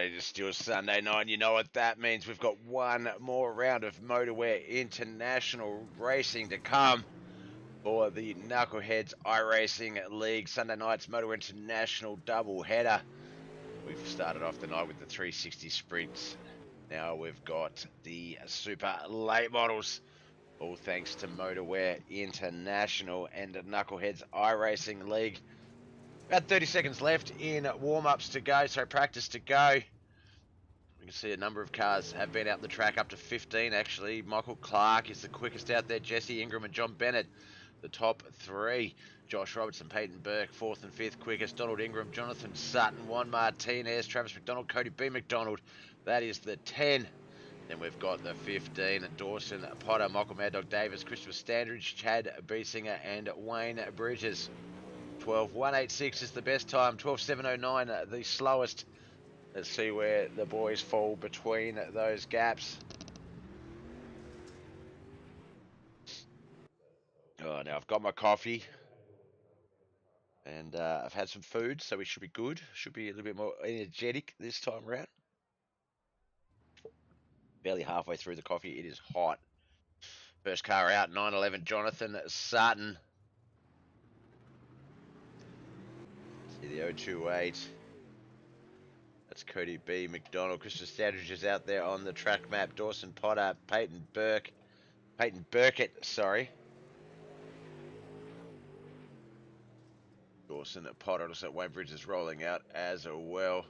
It is still Sunday night. You know what that means. We've got one more round of Motowear International racing to come for the Knuckleheadz iRacing League. Sunday night's Motowear International double header. We've started off the night with the 360 sprints. Now we've got the super late models. All thanks to Motowear International and Knuckleheadz iRacing League. About 30 seconds left in warm-ups to go, so practice to go. You can see a number of cars have been out the track, up to 15 actually. Michael Clark is the quickest out there. Jesse Ingram and John Bennett, the top three. Josh Robertson, Peyton Burke, fourth and fifth quickest. Donald Ingram, Jonathan Sutton, Juan Martinez, Travis McDonald, Cody B. McDonald. That is the 10. Then we've got the 15, Dawson Potter, Michael Mad Dog Davis, Christopher Standridge, Chad Biesinger, and Wayne Bridges. 12.186 is the best time. 12.709 the slowest. Let's see where the boys fall between those gaps. Oh, now I've got my coffee. And I've had some food, so we should be good. Should be a little bit more energetic this time around. Barely halfway through the coffee. It is hot. First car out, 911 Jonathan Sutton. See the 028. That's Cody B. McDonald. Christopher Standridge is out there on the track map. Dawson Potter, Peyton Burkett, sorry. Dawson Potter, looks like Wayne Bridges is rolling out as well.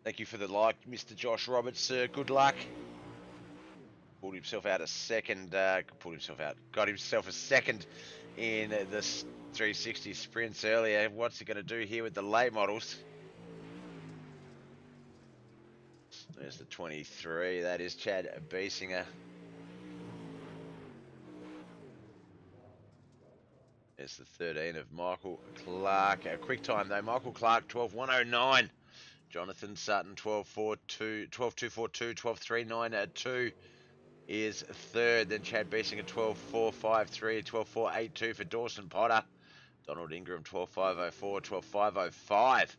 Thank you for the like, Mr. Josh Roberts, sir. Good luck. Pulled himself out a second. Got himself a second in the 360 sprints earlier. What's he going to do here with the late models? There's the 23. That is Chad Biesinger. There's the 13 of Michael Clark. A quick time though. Michael Clark 12.109. Jonathan Sutton 12.242. 12.392 is third. Then Chad Biesinger 12.453. 12.482 for Dawson Potter. Donald Ingram 12.504. 12.505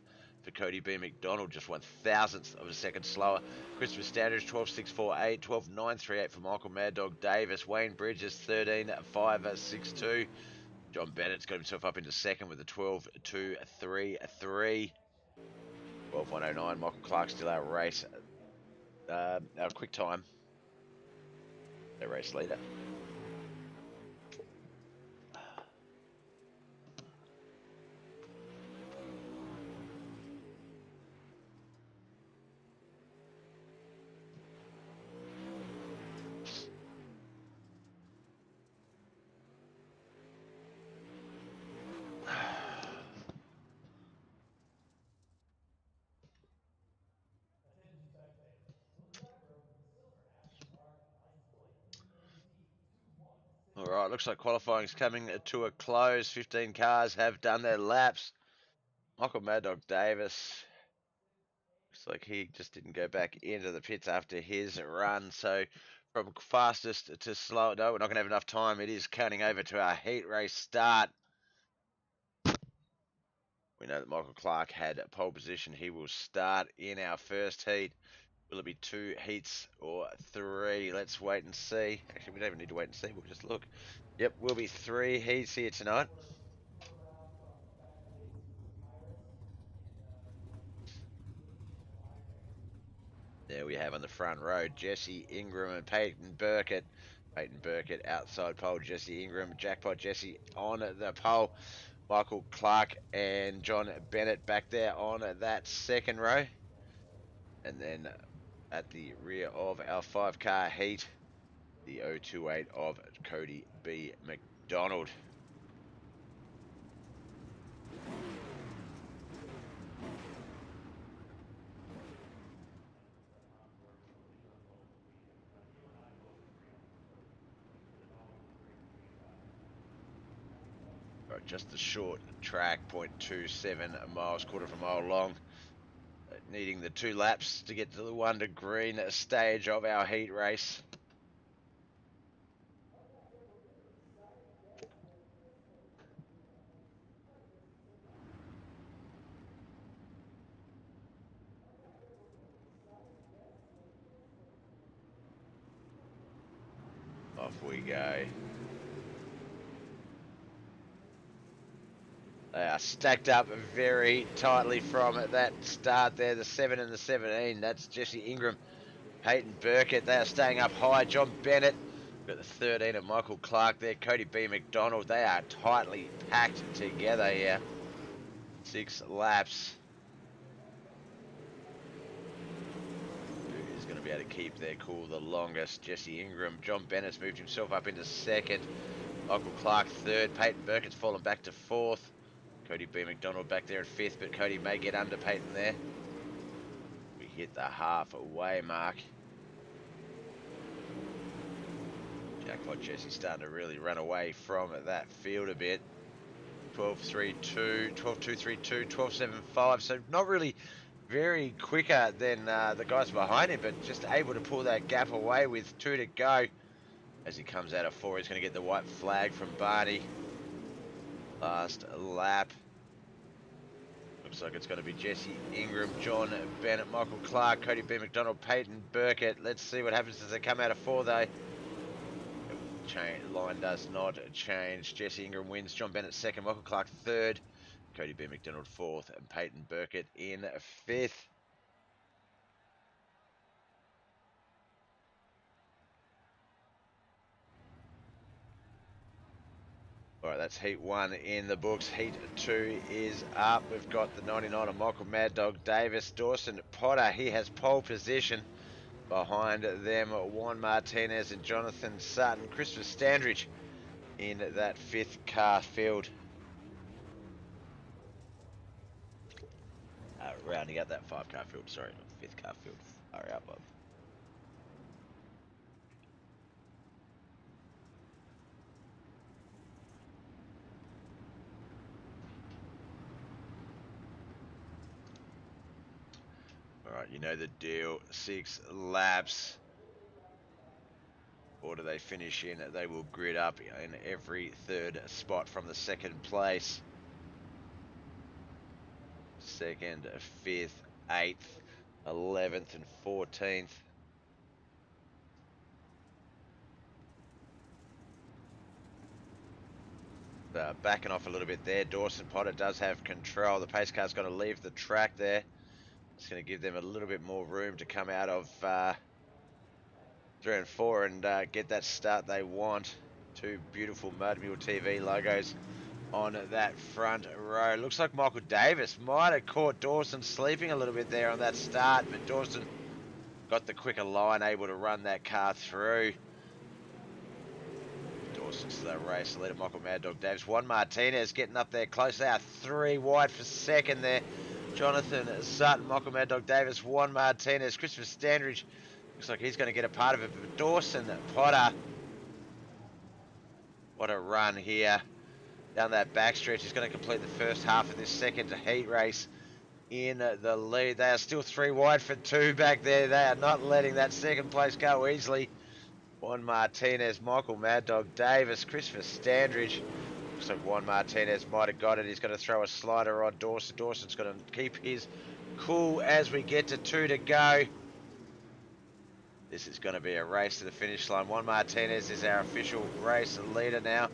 for Cody B. McDonald, just 1/1000th of a second slower. Christopher Standridge 12.648. 12.938 for Michael Mad Dog Davis. Wayne Bridges 13.562. John Bennett's got himself up into second with a 12.233. 12.109. Michael Clark still our race. Our quick time. The race leader. Alright, looks like qualifying's coming to a close. 15 cars have done their laps. Michael Mad Dog Davis. Looks like he just didn't go back into the pits after his run. So from fastest to slow, no, we're not going to have enough time. It is counting over to our heat race start. We know that Michael Clark had pole position. He will start in our first heat. Will it be 2 heats or 3? Let's wait and see. Actually, we don't even need to wait and see. We'll just look. Yep, will be 3 heats here tonight. There we have on the front row, Jesse Ingram and Peyton Burkett. Peyton Burkett outside pole, Jesse Ingram, Jackpot Jesse on the pole. Michael Clark and John Bennett back there on that second row. And then at the rear of our 5-car heat, the 028 of Cody B. McDonald. Right, just a short track, 0.27 miles, quarter of a mile long. Needing the 2 laps to get to the 1 to green stage of our heat race. off we go. They are stacked up very tightly from that start there. The 7 and the 17. That's Jesse Ingram, Peyton Burkett. They are staying up high. John Bennett. Got the 13 of Michael Clark there. Cody B. McDonald. They are tightly packed together here. 6 laps. Who is going to be able to keep their cool the longest? Jesse Ingram. John Bennett's moved himself up into second. Michael Clark third. Peyton Burkett's fallen back to fourth. Cody B. McDonald back there in fifth, but Cody may get under Peyton there. We hit the halfway mark. Jackpot Jesse's starting to really run away from that field a bit. 12.32, 12.232, 12.75. So not really very quicker than the guys behind him, but just able to pull that gap away with 2 to go. As he comes out of 4, he's going to get the white flag from Barney. Last lap. Looks like it's going to be Jesse Ingram, John Bennett, Michael Clark, Cody B. McDonald, Peyton Burkett. Let's see what happens as they come out of 4, though. Line does not change. Jesse Ingram wins, John Bennett second, Michael Clark third, Cody B. McDonald fourth, and Peyton Burkett in fifth. All right, that's heat 1 in the books. Heat 2 is up. We've got the 99 of Michael Mad Dog Davis. Dawson Potter, he has pole position. Behind them, Juan Martinez and Jonathan Sutton. Christopher Standridge in that 5th car field. Rounding out that 5-car field, sorry, not 5th car field. Far out, Bob. Alright, you know the deal. 6 laps. Or do they finish in? They will grid up in every 3rd spot from the 2nd place. 2nd, 5th, 8th, 11th and 14th. Backing off a little bit there. Dawson Potter does have control. The pace car's going to leave the track there. It's going to give them a little bit more room to come out of 3 and 4 and get that start they want. 2 beautiful Motormule TV logos on that front row. Looks like Michael Davis might have caught Dawson sleeping a little bit there on that start, but Dawson got the quicker line, able to run that car through. Dawson's to that race. The leader, Michael Mad Dog Davis. Juan Martinez getting up there close. They are 3 wide for second there. Jonathan Sutton, Michael Mad Dog Davis, Juan Martinez, Christopher Standridge. Looks like he's going to get a part of it. But Dawson Potter, what a run here. Down that backstretch, he's going to complete the first half of this second heat race in the lead. They are still 3 wide for 2 back there. They are not letting that 2nd place go easily. Juan Martinez, Michael Mad Dog Davis, Christopher Standridge. Looks like Juan Martinez might have got it. He's going to throw a slider on Dawson. Dawson's going to keep his cool as we get to 2 to go. This is going to be a race to the finish line. Juan Martinez is our official race leader now.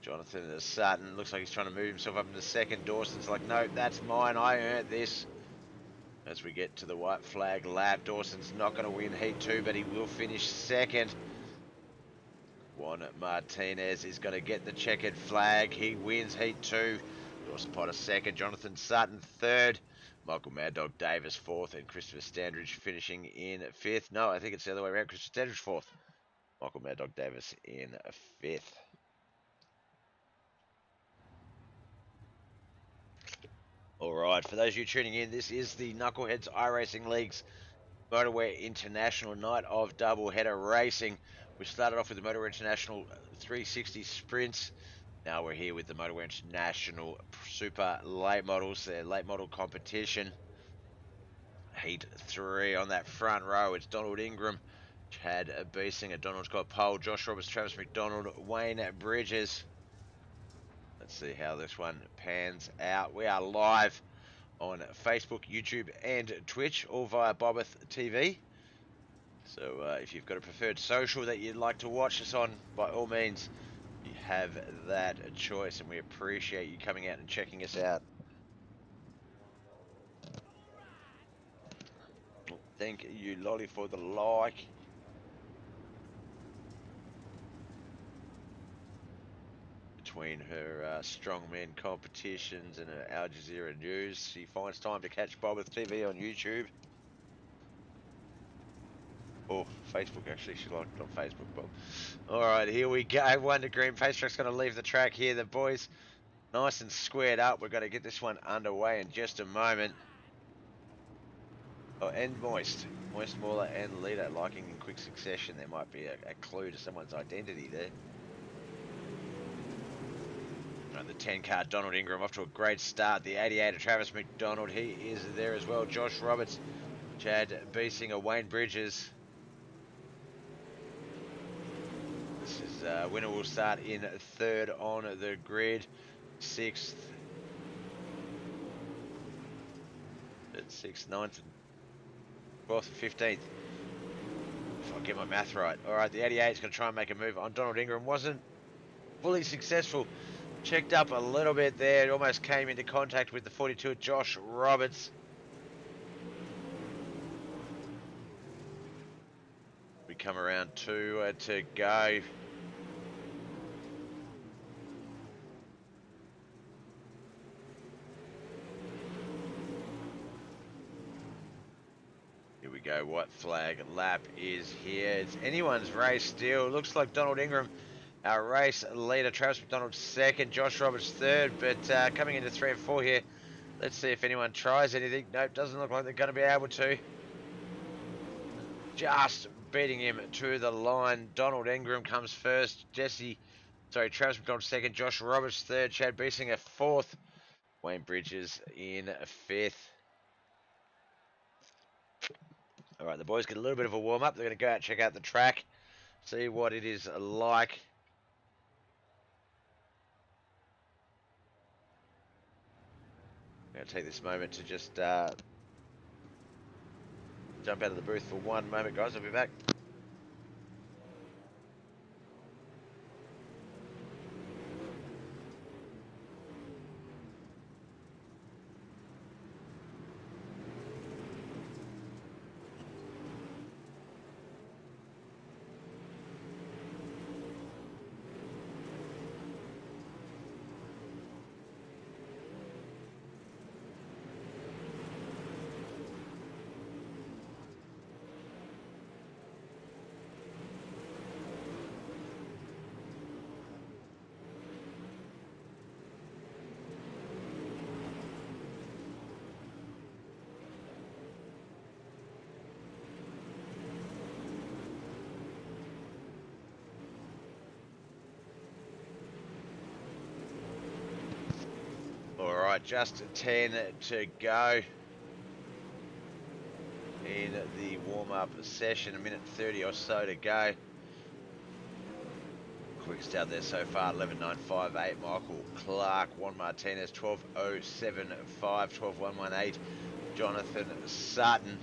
Jonathan Sutton looks like he's trying to move himself up into second. Dawson's like, no, that's mine. I earned this. As we get to the white flag lap, Dawson's not going to win Heat 2, but he will finish second. Juan Martinez is going to get the checkered flag. He wins Heat 2. Dawson Potter second. Jonathan Sutton third. Michael Mad Dog Davis fourth. And Christopher Standridge finishing in fifth. No, I think it's the other way around. Christopher Standridge fourth. Michael Mad Dog Davis in fifth. Alright, for those of you tuning in, this is the Knuckleheadz iRacing League's Motorwear International Night of Doubleheader Racing. We started off with the Motorwear International 360 Sprints. Now we're here with the Motorwear International Super Late Models, their late model competition. Heat 3 on that front row. It's Donald Ingram, Chad Beesinger, Donald Scott Pole, Josh Roberts, Travis McDonald, Wayne Bridges. Let's see how this one pans out. We are live on Facebook, YouTube, and Twitch, all via Bobbeth TV. So if you've got a preferred social that you'd like to watch us on, by all means, you have that choice, and we appreciate you coming out and checking us out. Thank you, Lolly, for the like. Between her strongman competitions and her Al Jazeera news, she finds time to catch Bobbeth TV on YouTube. Or Facebook, actually. She liked it on Facebook, Bob. Alright, here we go. 1 to green. Pacetrack's going to leave the track here. The boys nice and squared up. We're going to get this one underway in just a moment. Oh, and Moist. Moist, Mauler, and Leader liking in quick succession. There might be a clue to someone's identity there. The 10 car, Donald Ingram, off to a great start. The 88 of Travis McDonald, he is there as well. Josh Roberts, Chad Beesinger, Wayne Bridges. This is winner will start in 3rd on the grid. 6th. 6th, 9th, 12th, 15th. If I get my math right. Alright, the 88 is going to try and make a move on Donald Ingram. Wasn't fully successful. Checked up a little bit there. It almost came into contact with the 42 Josh Roberts. We come around 2 to go. Here we go. White flag lap is here. It's anyone's race still. Looks like Donald Ingram, our race leader. Travis McDonald 2nd, Josh Roberts 3rd, but coming into 3 and 4 here. Let's see if anyone tries anything. Nope, doesn't look like they're going to be able to. Just beating him to the line. Donald Ingram comes first. Travis McDonald 2nd, Josh Roberts 3rd, Chad Beesinger 4th, Wayne Bridges in 5th. All right, the boys get a little bit of a warm up. They're going to go out and check out the track, see what it is like. I'm going to take this moment to just jump out of the booth for 1 moment, guys. I'll be back. Alright, just 10 to go in the warm-up session. 1:30 or so to go. Quickest out there so far, 11.958. Michael Clark, Juan Martinez, 12.075, 12.118. Jonathan Sutton.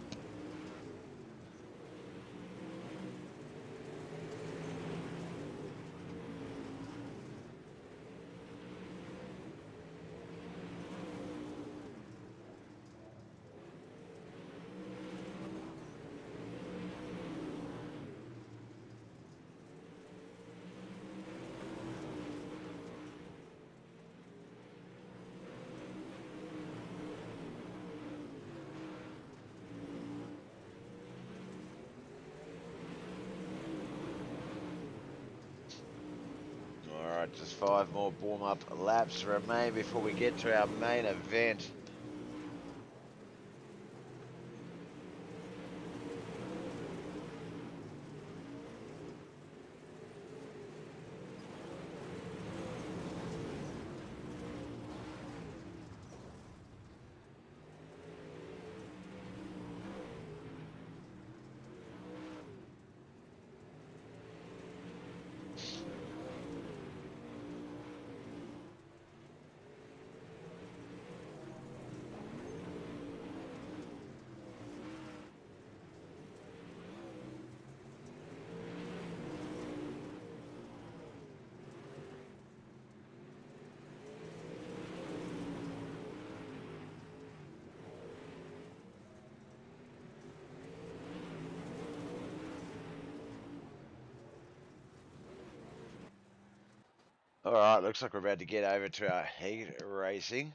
Just 5 more warm-up laps remain before we get to our main event. Alright, looks like we're about to get over to our heat racing.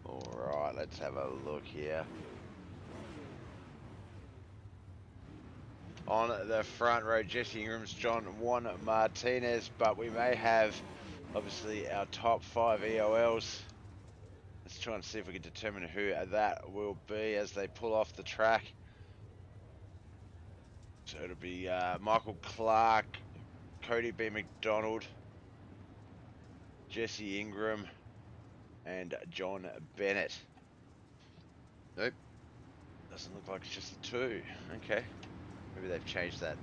Alright, let's have a look here. On the front row, Jesse Ingram's John Juan Martinez, but we may have, obviously, our top 5 EOLs. Let's try and see if we can determine who that will be as they pull off the track. So it'll be Michael Clark, Cody B. McDonald, Jesse Ingram, and John Bennett. Nope, doesn't look like it's just the two. Okay, maybe they've changed that.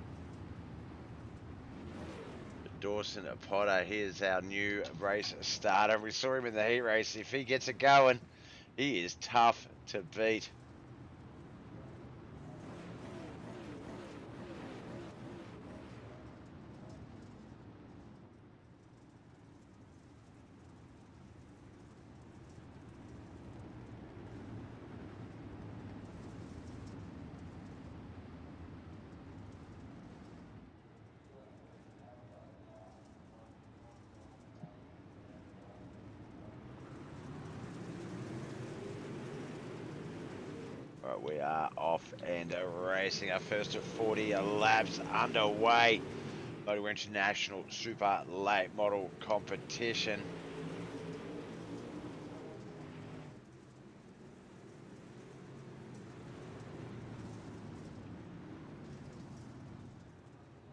Dawson Potter, here's our new race starter. We saw him in the heat race. If he gets it going, he is tough to beat. Right, we are off and racing. Our first 40 laps underway. Motowear International Super Late Model Competition.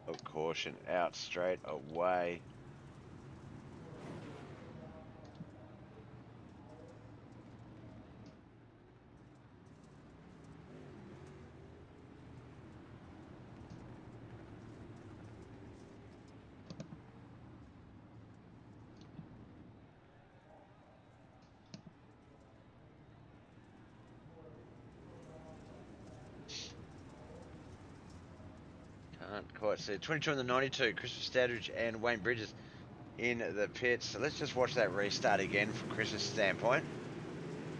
Of caution out straight away. Can't quite see. 22 and the 92, Christopher Stadridge and Wayne Bridges in the pits. So let's just watch that restart again from Chris's standpoint.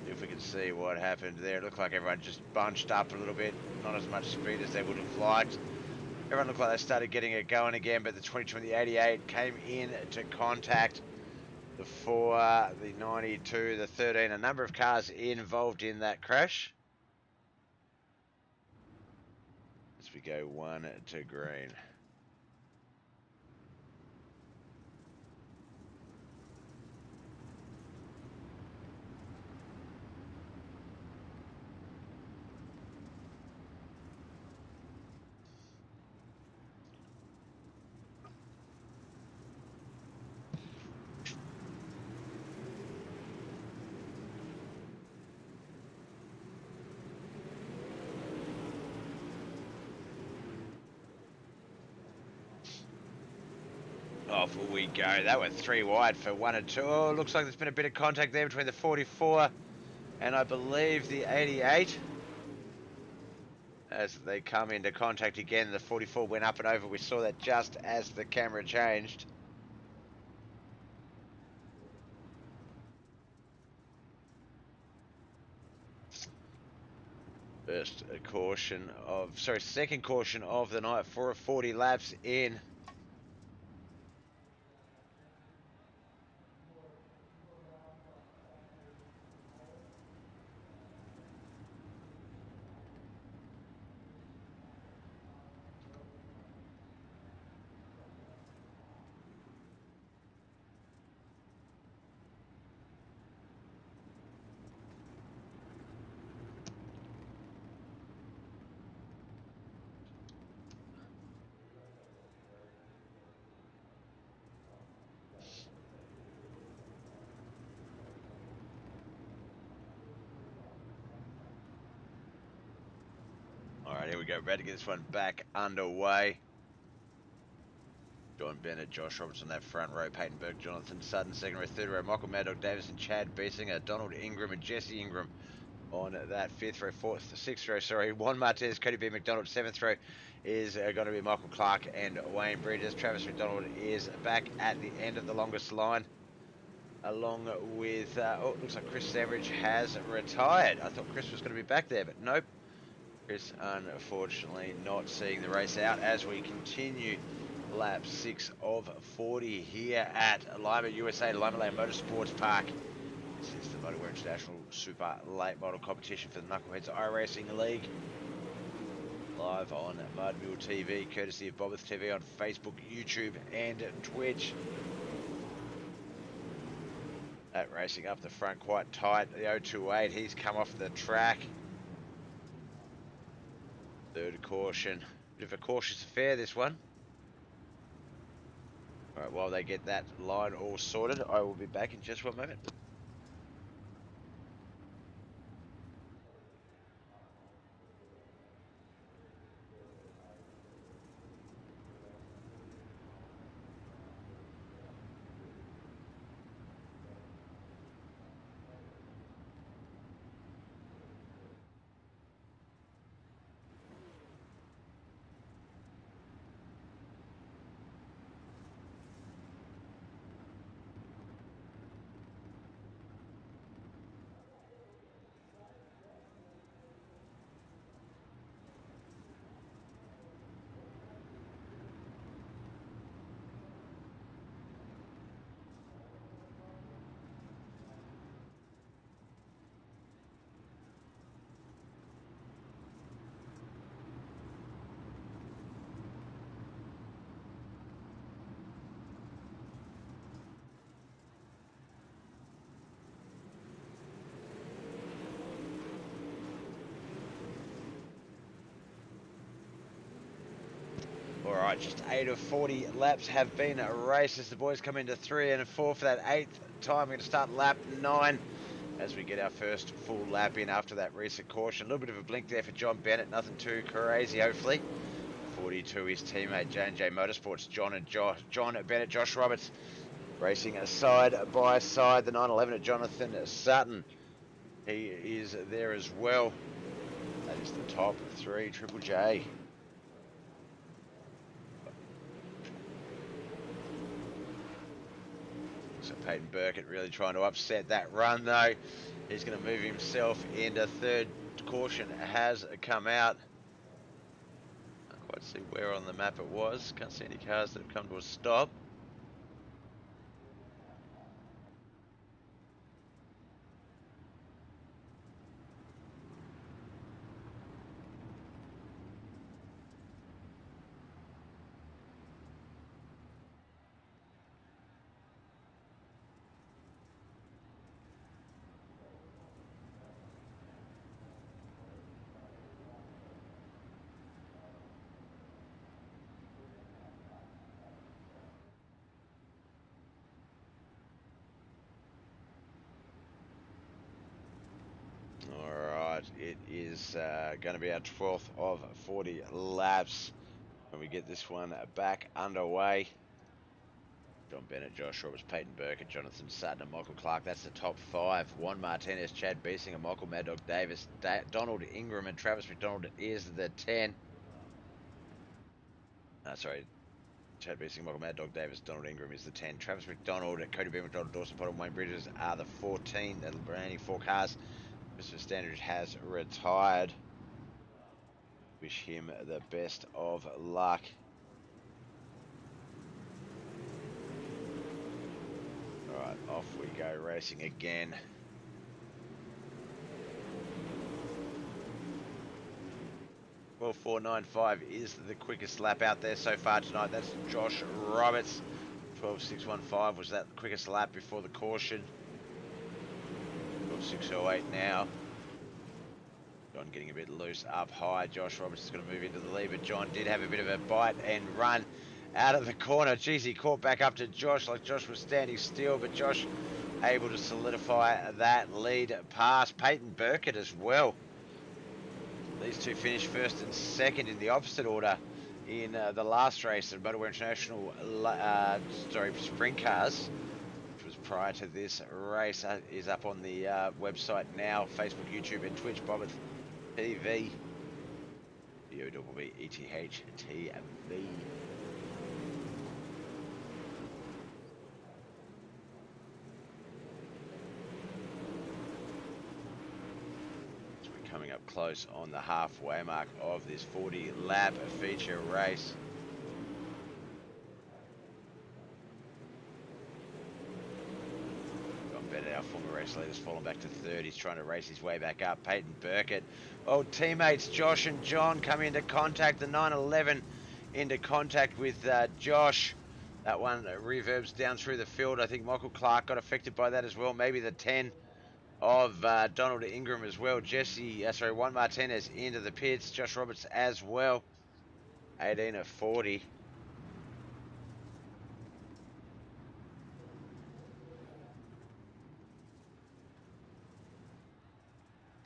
If we can see what happened there. It looked like everyone just bunched up a little bit. Not as much speed as they would have liked. Everyone looked like they started getting it going again, but the 22 and the 88 came in to contact the 4, the 92, the 13. A number of cars involved in that crash. As we go 1 to green. Off we go. That went 3 wide for 1 and 2. Oh, looks like there's been a bit of contact there between the 44 and I believe the 88. As they come into contact again, the 44 went up and over. We saw that just as the camera changed. Second caution of the night for 40 laps in. Alright, here we go. Ready to get this one back underway. John Bennett, Josh Roberts on that front row, Peyton Burke, Jonathan Sutton, second row, third row, Michael Mad Dog Davison, Chad Biesinger, Donald Ingram and Jesse Ingram on that 5th row, 6th row, sorry. Juan Martinez, Cody B. McDonald. 7th row is going to be Michael Clark and Wayne Bridges. Travis McDonald is back at the end of the longest line, along with, oh, it looks like Chris Sandridge has retired. I thought Chris was going to be back there, but nope. Chris, unfortunately, not seeing the race out as we continue lap 6 of 40 here at Lima, USA, Limaland Motorsports Park. This is the Motowear International Super Late Model Competition for the Knuckleheadz iRacing League. Live on Mudmill TV, courtesy of Bobbeth TV on Facebook, YouTube, and Twitch. That racing up the front quite tight. The 028, he's come off the track. Third caution. Bit of a cautious affair, this one. Alright, while they get that line all sorted, I will be back in just one moment. Alright, just 8 of 40 laps have been raced as the boys come into 3 and 4 for that 8th time. We're going to start lap 9 as we get our first full lap in after that recent caution. A little bit of a blink there for John Bennett, nothing too crazy, hopefully. 42, his teammate J&J Motorsports, John Bennett, Josh Roberts racing side by side. The 911 of Jonathan Sutton, he is there as well. That is the top 3, Triple J. So Peyton Burkett really trying to upset that run though. He's going to move himself into third. Caution has come out. Can't quite see where on the map it was. Can't see any cars that have come to a stop. It is going to be our 12th of 40 laps when we get this one back underway. John Bennett, Josh Roberts, Peyton Burkett, Jonathan Sutton, and Michael Clark. That's the top 5. Juan Martinez, Chad Beesinger, Michael Mad Dog Davis, Donald Ingram, and Travis McDonald is the 10. Sorry. Chad Beesinger, Michael Mad Dog Davis, Donald Ingram is the 10. Travis McDonald, Cody B. McDonald, Dawson Potter, and Wayne Bridges are the 14. The remaining 4 cars. Mr. Standard has retired. Wish him the best of luck. Alright, off we go racing again. Well, 4.95 is the quickest lap out there so far tonight. That's Josh Roberts. 12.615 was that quickest lap before the caution. 12.608 now. John getting a bit loose up high. Josh Roberts is going to move into the lead, but John did have a bit of a bite and run out of the corner. Geez, he caught back up to Josh like Josh was standing still, but Josh able to solidify that lead pass. Peyton Burkett as well. These two finished first and second in the opposite order in the last race at Motowear International sprint cars, which was prior to this race is up on the website now. Facebook, YouTube, and Twitch. Bobbit TV. BOBBETH TV. Coming up close on the halfway mark of this 40 lap feature race. John Bennett, our former race leader, has fallen back to third. He's trying to race his way back up. Peyton Burkett. Old teammates Josh and John come into contact. The 911 into contact with Josh. That one reverbs down through the field. I think Michael Clark got affected by that as well. Maybe the 10 of Donald Ingram as well. Juan Martinez into the pits. Josh Roberts as well. 18 of 40.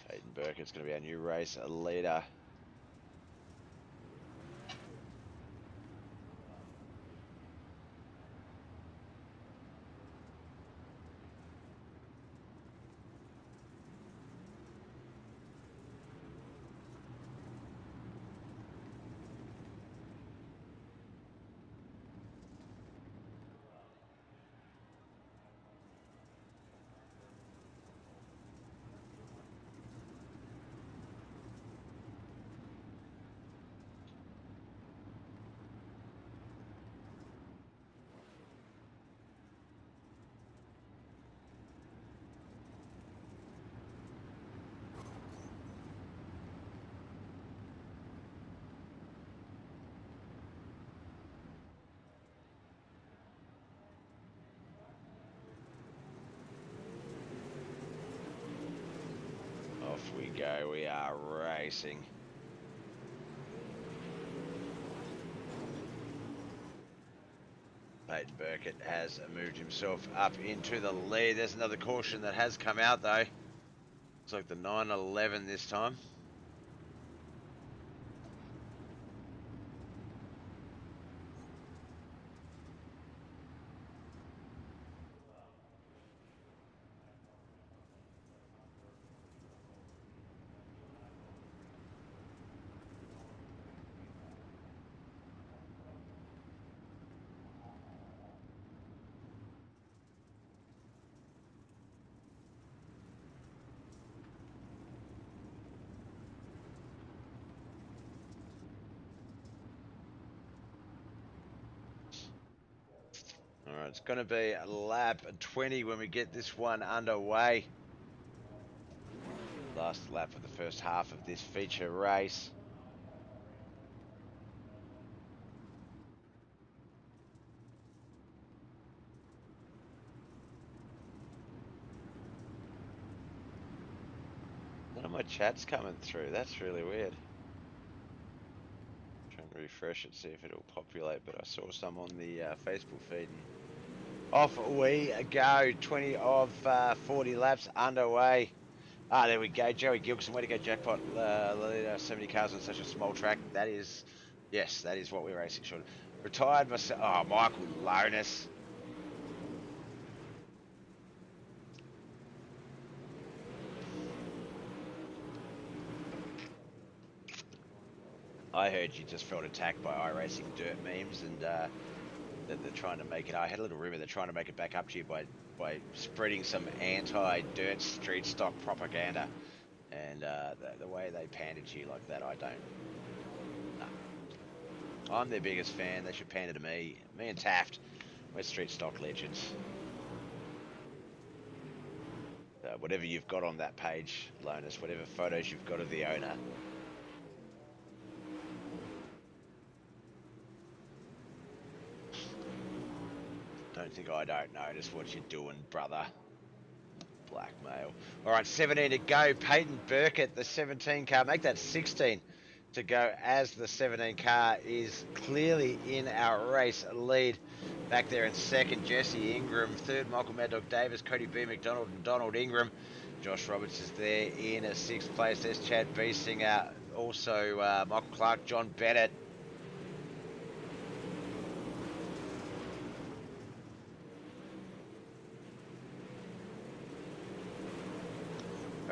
Peyton Burkett's going to be our new race leader. Off we go, we are racing. Peyton Burkett has moved himself up into the lead. There's another caution that has come out though. Looks like the 911 this time. Alright, it's going to be a lap 20 when we get this one underway. Last lap of the first half of this feature race. None of my chat's coming through. That's really weird. Trying to refresh it, see if it'll populate, but I saw some on the Facebook feed. Off we go. 20 of 40 laps underway. Ah, there we go. Joey Gilkson, way to go, jackpot. 70 cars on such a small track. That is, yes, that is what we're racing short. Retired myself. Oh, Michael Lonis. I heard you just felt attacked by iRacing dirt memes, and that they're trying to make it. I had a little rumor they're trying to make it back up to you by spreading some anti-dirt street stock propaganda, and the way they pander to you like that, I don't. Nah. I'm their biggest fan. They should pander to me. Me and Taft, we're street stock legends. Whatever you've got on that page, Lonus, whatever photos you've got of the owner. Don't think I don't notice what you're doing, brother. Blackmail. All right, 17 to go. Peyton Burkett, the 17 car. Make that 16 to go as the 17 car is clearly in our race lead. Back there in second, Jesse Ingram. Third, Michael Mad Dog Davis, Cody B. McDonald, and Donald Ingram. Josh Roberts is there in a sixth place. There's Chad Biesinger. Also, Michael Clark, John Bennett.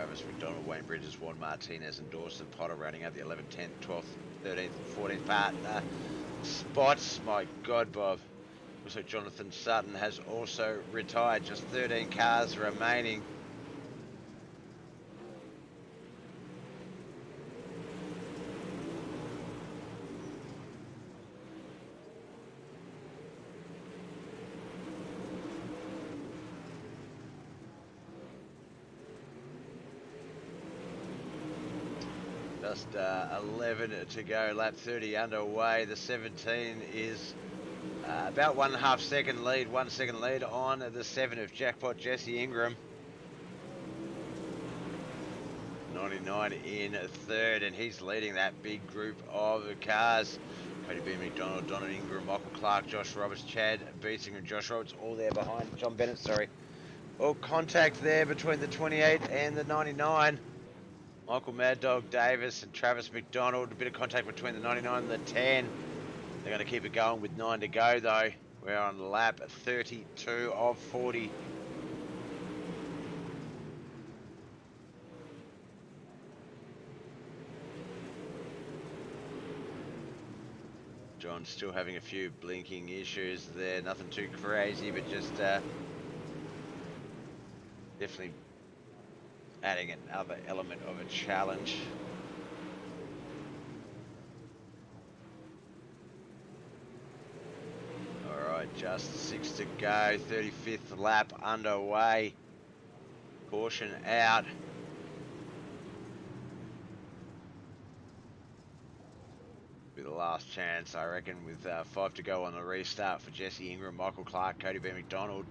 Travis McDonald, Wayne Bridges, Juan Martinez, and Dawson Potter rounding out the 11th, 10th, 12th, 13th, and 14th partner spots. My God, Bob. Also, Jonathan Sutton has also retired. Just 13 cars remaining. Just 11 to go, lap 30 underway. The 17 is about 1.5 second lead, 1 second lead on the 7 of Jackpot Jesse Ingram. 99 in third, and he's leading that big group of cars. Cody B. McDonald, Donald Ingram, Michael Clark, Josh Roberts, Chad Beating, and Josh Roberts all there behind John Bennett, sorry. All contact there between the 28 and the 99. Michael Mad Dog Davis and Travis McDonald. A bit of contact between the 99 and the 10. They're going to keep it going with 9 to go, though. We're on lap 32 of 40. John's still having a few blinking issues there. Nothing too crazy, but just definitely adding another element of a challenge. Alright, just 6 to go, 35th lap underway. Caution out. Be the last chance, I reckon, with 5 to go on the restart for Jesse Ingram, Michael Clark, Cody B. McDonald,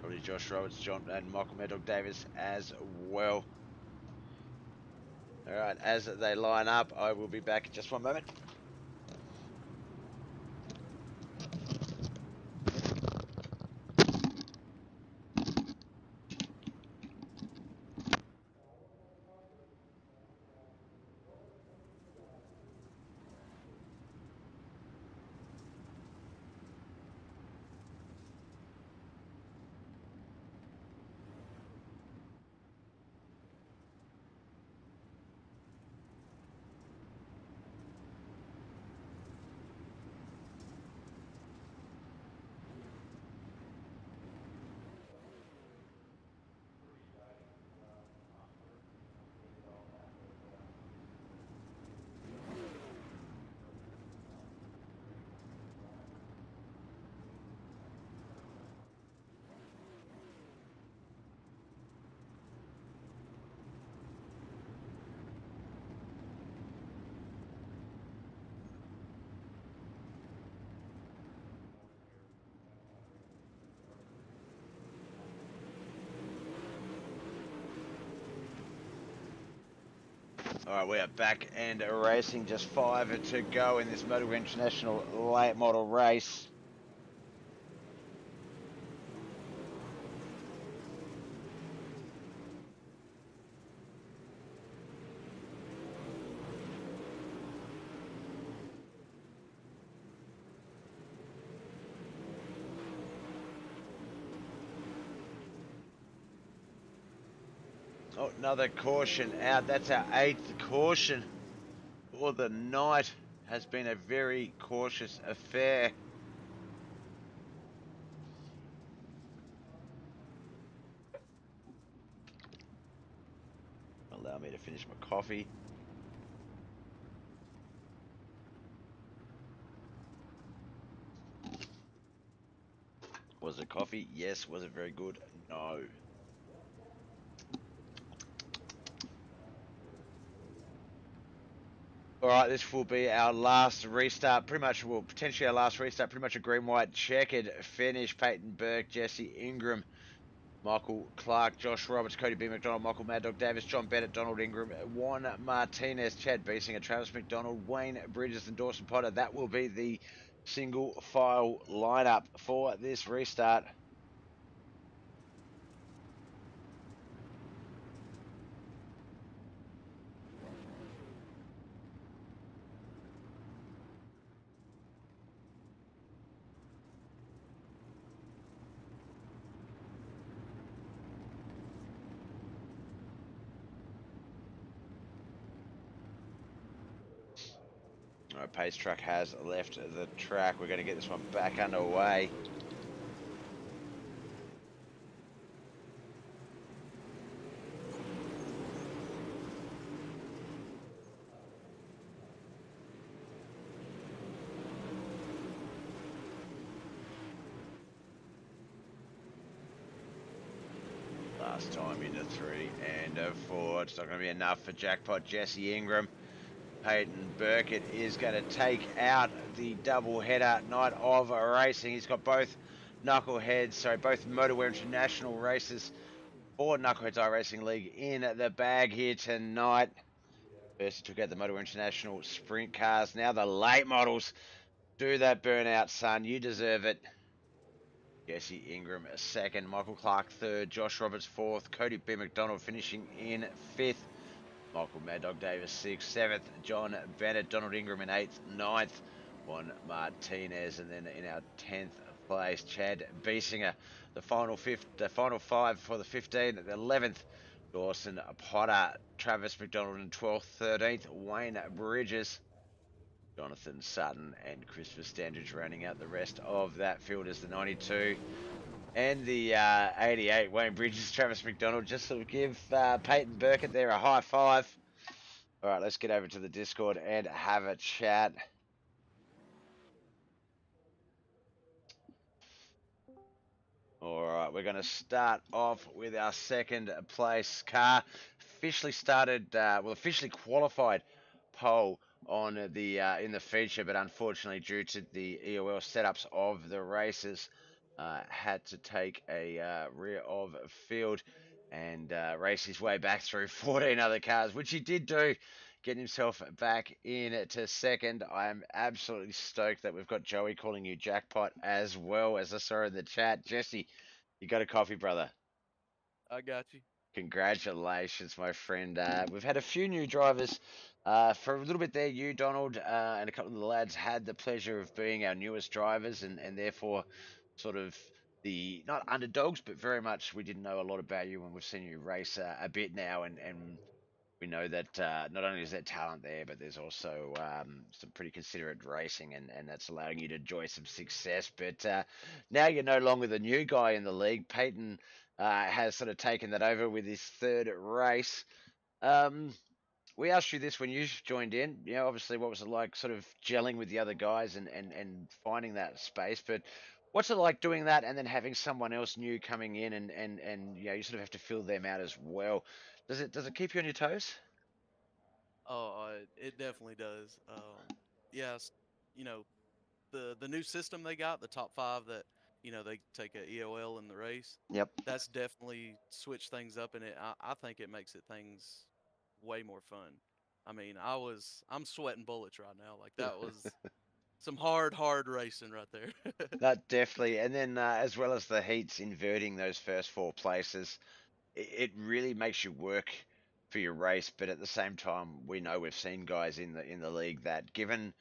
probably Josh Roberts, John, and Michael Mad Dog Davis as well. Alright, as they line up, I will be back in just one moment. Alright, we are back and racing, just 5 to go in this Motowear International late model race. Oh, another caution out. That's our 8th caution for the night. Has been a very cautious affair. Allow me to finish my coffee. Was it coffee? Yes. Was it very good? No. Alright, this will be our last restart, pretty much, well, potentially our last restart, pretty much a green-white checkered finish. Peyton Burke, Jesse Ingram, Michael Clark, Josh Roberts, Cody B. McDonald, Michael Mad Dog Davis, John Bennett, Donald Ingram, Juan Martinez, Chad Beesinger, Travis McDonald, Wayne Bridges, and Dawson Potter. That will be the single file lineup for this restart. a pace truck has left the track. We're going to get this one back underway. Last time into 3 and a 4. It's not going to be enough for jackpot Jesse Ingram. Peyton Burkett is going to take out the double header night of racing. He's got both both Motowear International races for Knuckleheadz iRacing League in the bag here tonight. First, he took out the Motowear International sprint cars. Now the late models. Do that burnout, son. You deserve it. Jesse Ingram second, Michael Clark third, Josh Roberts fourth, Cody B. McDonald finishing in fifth. Michael Mad Dog Davis sixth, seventh, John Bennett, Donald Ingram in eighth, ninth, Juan Martinez, and then in our 10th place, Chad Biesinger. The final five for the 15th, the 11th, Dawson Potter, Travis McDonald in 12th, 13th, Wayne Bridges, Jonathan Sutton, and Christopher Standridge rounding out the rest of that field as the 92. And the 88, Wayne Bridges, Travis McDonald, just to give Peyton Burkett there a high five. All right, let's get over to the Discord and have a chat. All right, we're going to start off with our second place car. Officially qualified pole on the in the feature, but unfortunately, due to the EOL setups of the races, had to take a rear of field and race his way back through 14 other cars, which he did do, getting himself back in to second. I am absolutely stoked that we've got Joey calling you jackpot as well, as I saw in the chat. Jesse, you got a coffee, brother? I got you. Congratulations, my friend. We've had a few new drivers. For a little bit there, you, Donald, and a couple of the lads had the pleasure of being our newest drivers, and therefore sort of the not underdogs, but very much we didn't know a lot about you, and we've seen you race a bit now, and we know that not only is there talent there, but there's also some pretty considerate racing, and that's allowing you to enjoy some success. But now you're no longer the new guy in the league. Peyton has sort of taken that over with his third race. Um, we asked you this when you joined in. You know, obviously, what was it like sort of gelling with the other guys and finding that space? But what's it like doing that and then having someone else new coming in and you sort of have to fill them out as well? Does it keep you on your toes? Oh, it definitely does. Yes, you know the new system they got, the top five that they take a EOL in the race. Yep. That's definitely switched things up, and I think it makes it things way more fun. I mean, I'm sweating bullets right now. Like that was some hard racing right there. That definitely, and then as well as the heats inverting those first four places, it really makes you work for your race. But at the same time, we know we've seen guys in the league that given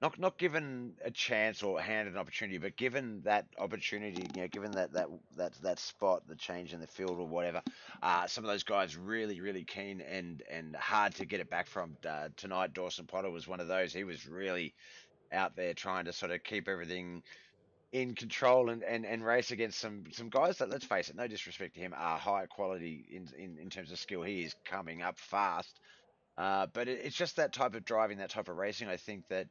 not given a chance or handed an opportunity, but given that opportunity, given that spot, the change in the field or whatever, some of those guys really keen and hard to get it back from. Tonight, Dawson Potter was one of those. He was really out there trying to sort of keep everything in control and race against some guys that, let's face it, no disrespect to him, are high quality in terms of skill. He is coming up fast. But it's just that type of driving, that type of racing. I think that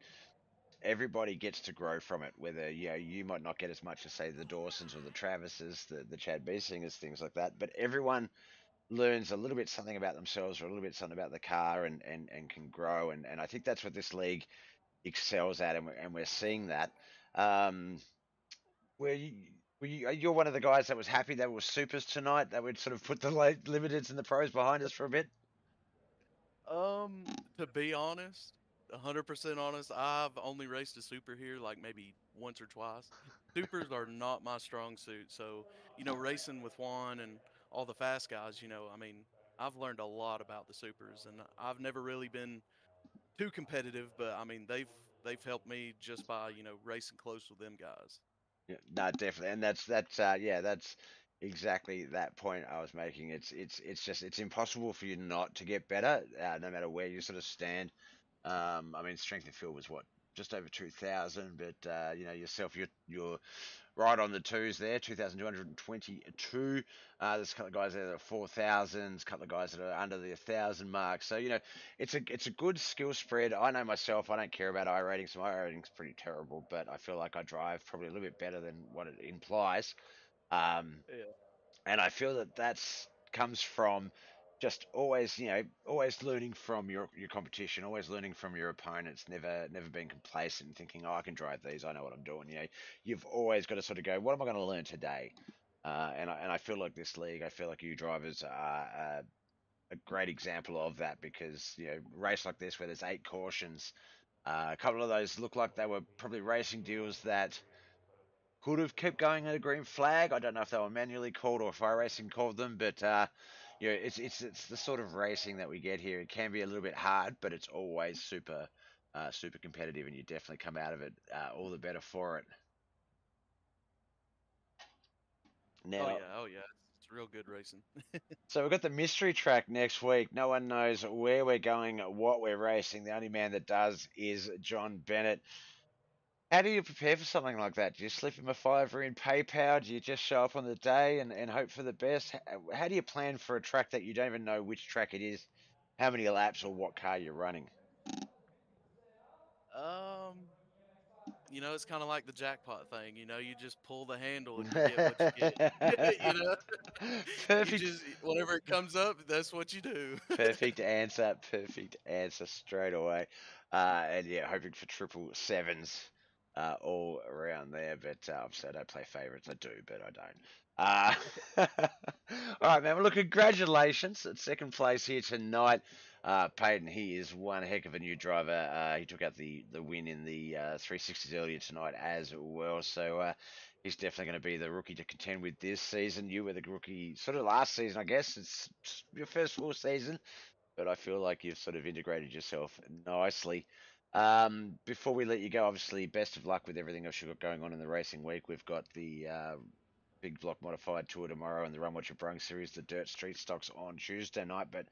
everybody gets to grow from it. Whether you might not get as much as say the Dawsons or the Travises, the Chad B singers, things like that. But everyone learns a little bit something about themselves or a little bit something about the car and can grow. And I think that's what this league excels at, and we're seeing that. Um, were you, you're one of the guys that was happy that was supers tonight, that would sort of put the limiteds and the pros behind us for a bit? To be honest, 100% honest, I've only raced a super here like maybe once or twice. Supers are not my strong suit. So, racing with Juan and all the fast guys, I mean, I've learned a lot about the supers, and I've never really been too competitive, but I mean, they've helped me just by, racing close with them guys. Yeah, no, definitely, and that's exactly that point I was making. It's just it's impossible for you not to get better, no matter where you sort of stand. I mean, strength of field was what, just over 2,000, but yourself, you're right on the twos there, 2,222. There's a couple of guys there that are 4,000s, a couple of guys that are under the 1,000 mark. So it's a good skill spread. I know myself, I don't care about I rating, so my rating's pretty terrible, but I feel like I drive probably a little bit better than what it implies. Um, Yeah. and I feel that that's comes from just always, always learning from your competition, always learning from your opponents, never being complacent and thinking, oh, I can drive these, I know what I'm doing. You've always got to sort of go, what am I going to learn today? And I feel like this league, I feel like you drivers are a great example of that because race like this where there's 8 cautions, a couple of those look like they were probably racing deals that could have kept going at a green flag. I don't know if they were manually called or if iRacing called them, but it's the sort of racing that we get here. It can be a little bit hard, but it's always super competitive, and you definitely come out of it all the better for it. Oh Now, yeah. Oh yeah. It's real good racing. so we've got the mystery track next week. No one knows where we're going, what we're racing. The only man that does is John Bennett. How do you prepare for something like that? Do you slip him a fiver in PayPal? Do you just show up on the day and hope for the best? How do you plan for a track that you don't even know which track it is, how many laps, or what car you're running? Um, it's kind of like the jackpot thing. You just pull the handle and you get what you get. you know, you Perfect. just whatever it comes up, that's what you do. Perfect answer. Perfect answer straight away. And yeah, hoping for triple sevens all around there. But obviously, I don't play favorites. I do, but I don't. All right, man. Well, look, congratulations at second place here tonight. Peyton, he is one heck of a new driver. He took out the win in the 360s earlier tonight as well. So he's definitely going to be the rookie to contend with this season. You were the rookie sort of last season, I guess. It's your first full season, but I feel like you've sort of integrated yourself nicely. Before we let you go, obviously, best of luck with everything else you've got going on in the racing week. We've got the Big Block Modified Tour tomorrow and the Run What You Brung series, the Dirt Street Stocks on Tuesday night. But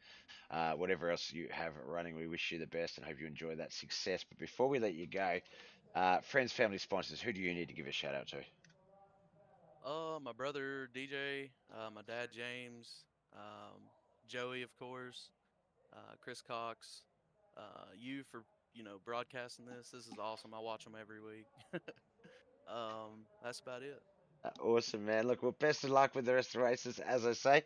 whatever else you have running, we wish you the best and hope you enjoy that success. But before we let you go, friends, family, sponsors, who do you need to give a shout out to? My brother DJ, my dad James, um, Joey, of course, Chris Cox, you for broadcasting this. This is awesome. I watch them every week. That's about it. Awesome, man. Look, well, best of luck with the rest of the races. As I say,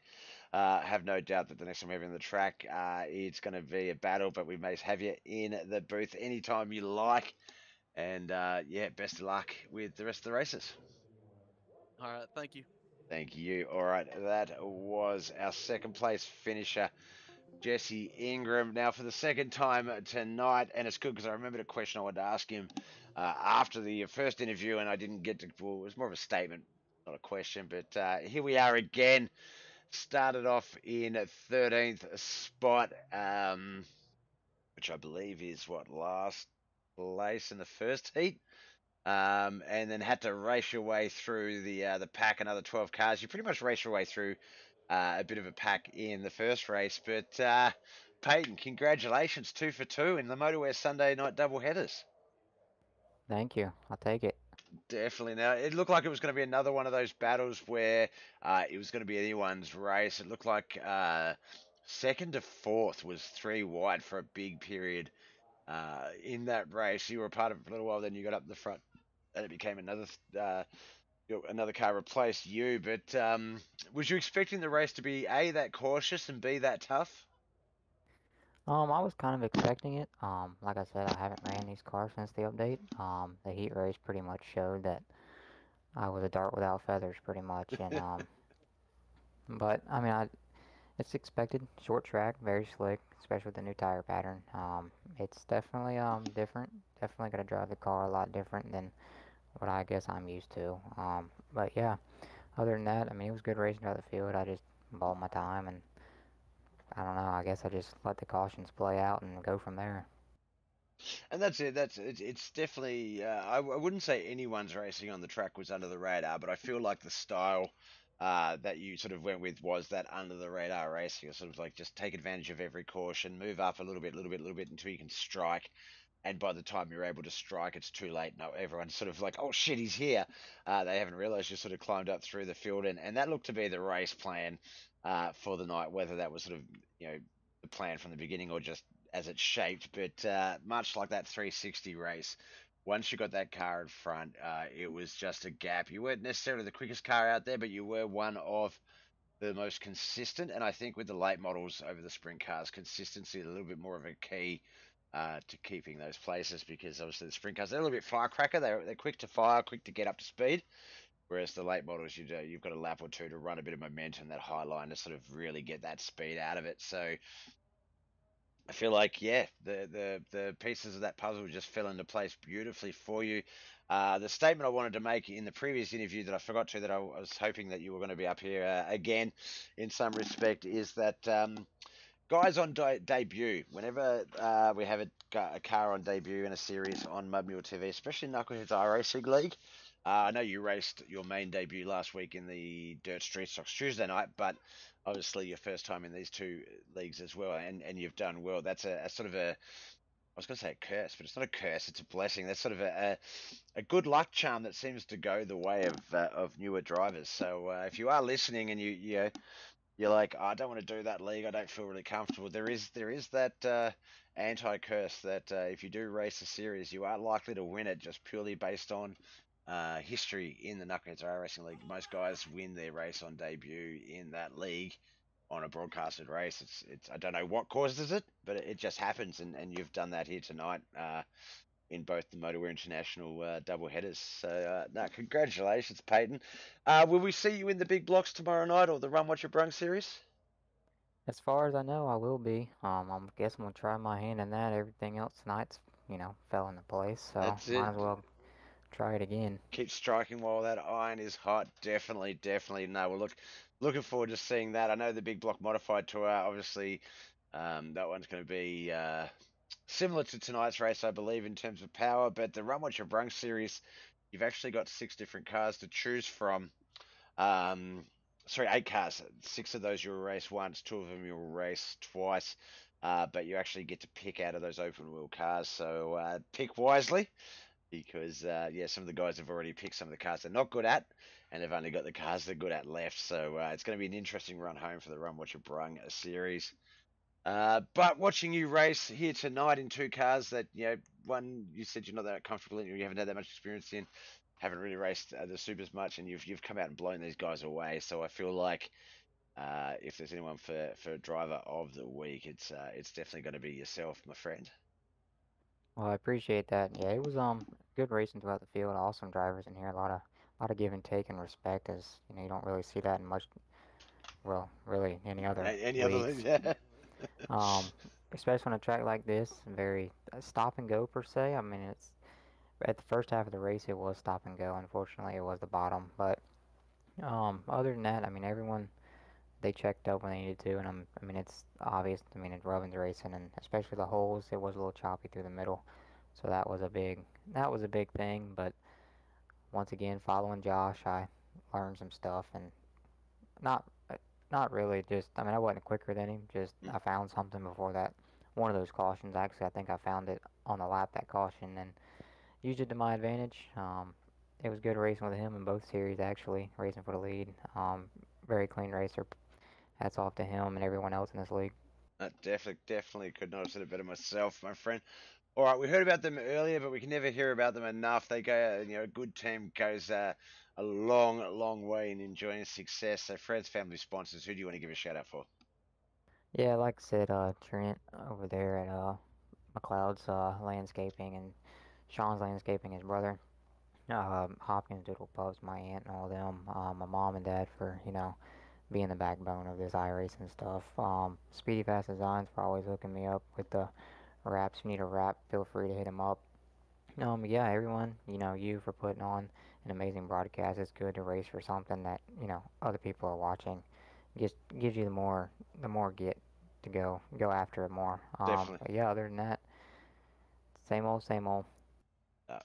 have no doubt that the next time we're in the track, it's going to be a battle, but we may have you in the booth anytime you like. And yeah, best of luck with the rest of the races. All right, thank you. Thank you. All right, that was our second place finisher, Jesse Ingram. Now, for the second time tonight, and it's good because I remembered a question I wanted to ask him after the first interview, and I didn't get to. Well, it was more of a statement, not a question. But here we are again. Started off in 13th spot, which I believe is what, last place in the first heat. And then had to race your way through the pack, another 12 cars. You pretty much race your way through a bit of a pack in the first race. But Peyton, congratulations, 2 for 2 in the Motowear Sunday night double headers. Thank you. I'll take it. Definitely. Now, it looked like it was going to be another one of those battles where it was going to be anyone's race. It looked like second to fourth was 3 wide for a big period in that race. You were a part of it for a little while, then you got up the front, and it became another car replaced you. But was you expecting the race to be A, that cautious, and B, that tough? I was kind of expecting it. Like I said, I haven't ran these cars since the update. The heat race pretty much showed that I was a dart without feathers, pretty much. And but I mean, it's expected. Short track, very slick, especially with the new tire pattern. It's definitely different. Definitely gonna drive the car a lot different than what I guess I'm used to. But yeah, other than that, I mean, it was good racing out the field. I just balled my time and I don't know. I guess I just let the cautions play out and go from there. And that's it. It's definitely. I wouldn't say anyone's racing on the track was under the radar, but I feel like the style. that you sort of went with was that under the radar racing, sort of like just take advantage of every caution, move up a little bit, until you can strike. And by the time you're able to strike, it's too late. No, everyone's sort of like, oh shit, he's here. They haven't realized you sort of climbed up through the field, and that looked to be the race plan for the night, whether that was sort of, the plan from the beginning or just as it's shaped. But much like that 360 race, once you got that car in front, it was just a gap. You weren't necessarily the quickest car out there, but you were one of the most consistent. And I think with the late models over the sprint cars, consistency is a little bit more of a key to keeping those places, because obviously the sprint cars, they're a little bit firecracker. They're quick to fire, quick to get up to speed. Whereas the late models, you've got a lap or two to run a bit of momentum, that high line, to sort of really get that speed out of it. So I feel like, yeah, the pieces of that puzzle just fell into place beautifully for you. The statement I wanted to make in the previous interview that I forgot to, that I was hoping that you were going to be up here again in some respect, is that guys on debut, whenever we have a car on debut in a series on Mud Mule TV, especially Knuckleheadz iRacing League. I know you raced your main debut last week in the Dirt Street Stocks Tuesday night, but obviously your first time in these two leagues as well, and you've done well. That's a sort of a, I was going to say a curse, but it's not a curse, it's a blessing. That's sort of a good luck charm that seems to go the way of newer drivers. So if you are listening and you're like, oh, I don't want to do that league, I don't feel really comfortable. There is that anti curse that if you do race a series, you are likely to win it, just purely based on history in the Knuckleheadz iRacing League. Most guys win their race on debut in that league on a broadcasted race. It's I don't know what causes it, but it just happens, and you've done that here tonight. In both the Motowear International double headers. So, no, congratulations, Peyton. Will we see you in the big blocks tomorrow night, or the Run What You Brung series? As far as I know, I will be. I guess I'm gonna try my hand in that. Everything else tonight's, fell into place, so That's might it. as well try it again. Keep striking while that iron is hot. Definitely, definitely. No, well, looking forward to seeing that. I know the big block modified tour, obviously, that one's going to be similar to tonight's race, I believe, in terms of power. But the Run What You Brung series, you've actually got 6 different cars to choose from. Um, sorry, 8 cars. 6 of those you'll race once, 2 of them you'll race twice. But you actually get to pick out of those open wheel cars. So pick wisely, because yeah, some of the guys have already picked some of the cars they're not good at, and they've only got the cars they're good at left. So it's going to be an interesting run home for the Run What You Brung series. But watching you race here tonight in 2 cars that, one you said you're not that comfortable in, you haven't had that much experience in, haven't really raced the supers much, and you've come out and blown these guys away. So I feel like if there's anyone for driver of the week, it's definitely going to be yourself, my friend. Well, I appreciate that. Yeah, it was good racing throughout the field. Awesome drivers in here. A lot of give and take and respect, as you don't really see that in much, well, really any other Any other leagues. yeah. Um, Especially on a track like this, very stop and go per se. I mean, it's at the first half of the race it was stop and go. Unfortunately, it was the bottom, but other than that, I mean, everyone they checked up when they needed to, and I mean, it's obvious. I mean, it's Robin's racing, and especially the holes, it was a little choppy through the middle, so that was a big thing. But once again, following Josh, I learned some stuff, and not not really just. I mean, I wasn't quicker than him. Just I found something before that. One of those cautions, actually, I think I found it on the lap, that caution, and used it to my advantage. It was good racing with him in both series, actually, racing for the lead. Very clean racer. Hats off to him and everyone else in this league. Definitely could not have said it better myself, my friend. All right, we heard about them earlier, but we can never hear about them enough. They go, a good team goes a long, long way in enjoying success. So, friends, family, sponsors, who do you want to give a shout out for? Yeah, like I said, Trent over there at McLeod's Landscaping and Sean's Landscaping, his brother. Hopkins Doodle Pups, my aunt and all them. My mom and dad for, being the backbone of this iRacing stuff. Speedy Fast Designs for always hooking me up with the wraps. If you need a wrap, feel free to hit him up. Yeah, everyone, you for putting on an amazing broadcast. It's good to race for something that, other people are watching. Just gives you the more get to go after it more. Definitely. But yeah, other than that, same old, same old.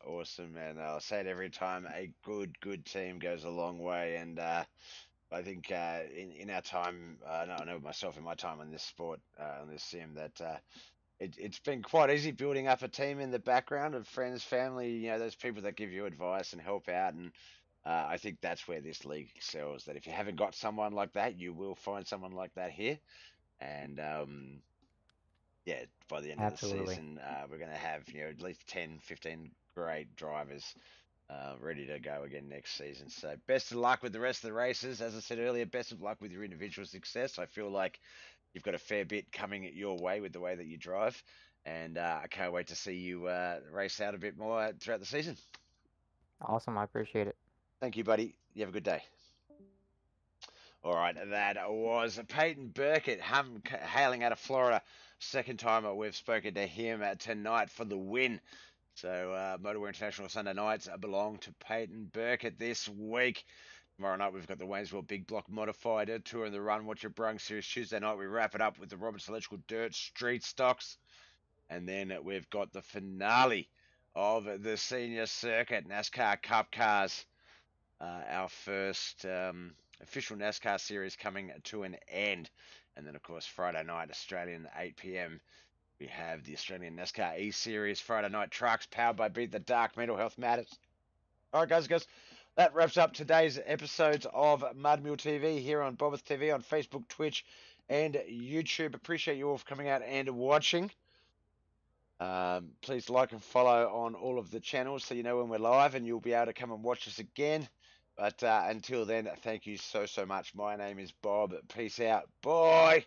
Awesome, man. I'll say it every time. A good team goes a long way. And I think in our time, I know myself in my time on this sport, on this sim, that it's been quite easy building up a team in the background of friends, family, those people that give you advice and help out. And I think that's where this league excels. That if you haven't got someone like that, you will find someone like that here. And yeah, by the end of the Absolutely. season, we're going to have at least 10, 15 great drivers ready to go again next season. So best of luck with the rest of the races. As I said earlier, best of luck with your individual success. I feel like you've got a fair bit coming your way with the way that you drive, and I can't wait to see you race out a bit more throughout the season. Awesome. I appreciate it. Thank you, buddy. You have a good day. All right, that was Peyton Burkett hailing out of Florida. Second time we've spoken to him tonight for the win. So Motorwear International Sunday nights belong to Peyton Burkett this week. Tomorrow night we've got the Waynesville Big Block Modified Tour in the Run Watch Your Brung Series. Tuesday night we wrap it up with the Roberts Electrical Dirt Street Stocks. And then we've got the finale of the Senior Circuit NASCAR Cup Cars. Our first official NASCAR series coming to an end. And then, of course, Friday night, Australian 8 p.m., we have the Australian NASCAR E-Series Friday night trucks powered by Beat the Dark. Mental Health Matters. All right, guys, that wraps up today's episodes of Mudmill TV here on Bobbeth TV on Facebook, Twitch, and YouTube. Appreciate you all for coming out and watching. Please like and follow on all of the channels so you know when we're live and you'll be able to come and watch us again. But until then, thank you so much. My name is Bob. Peace out. Bye.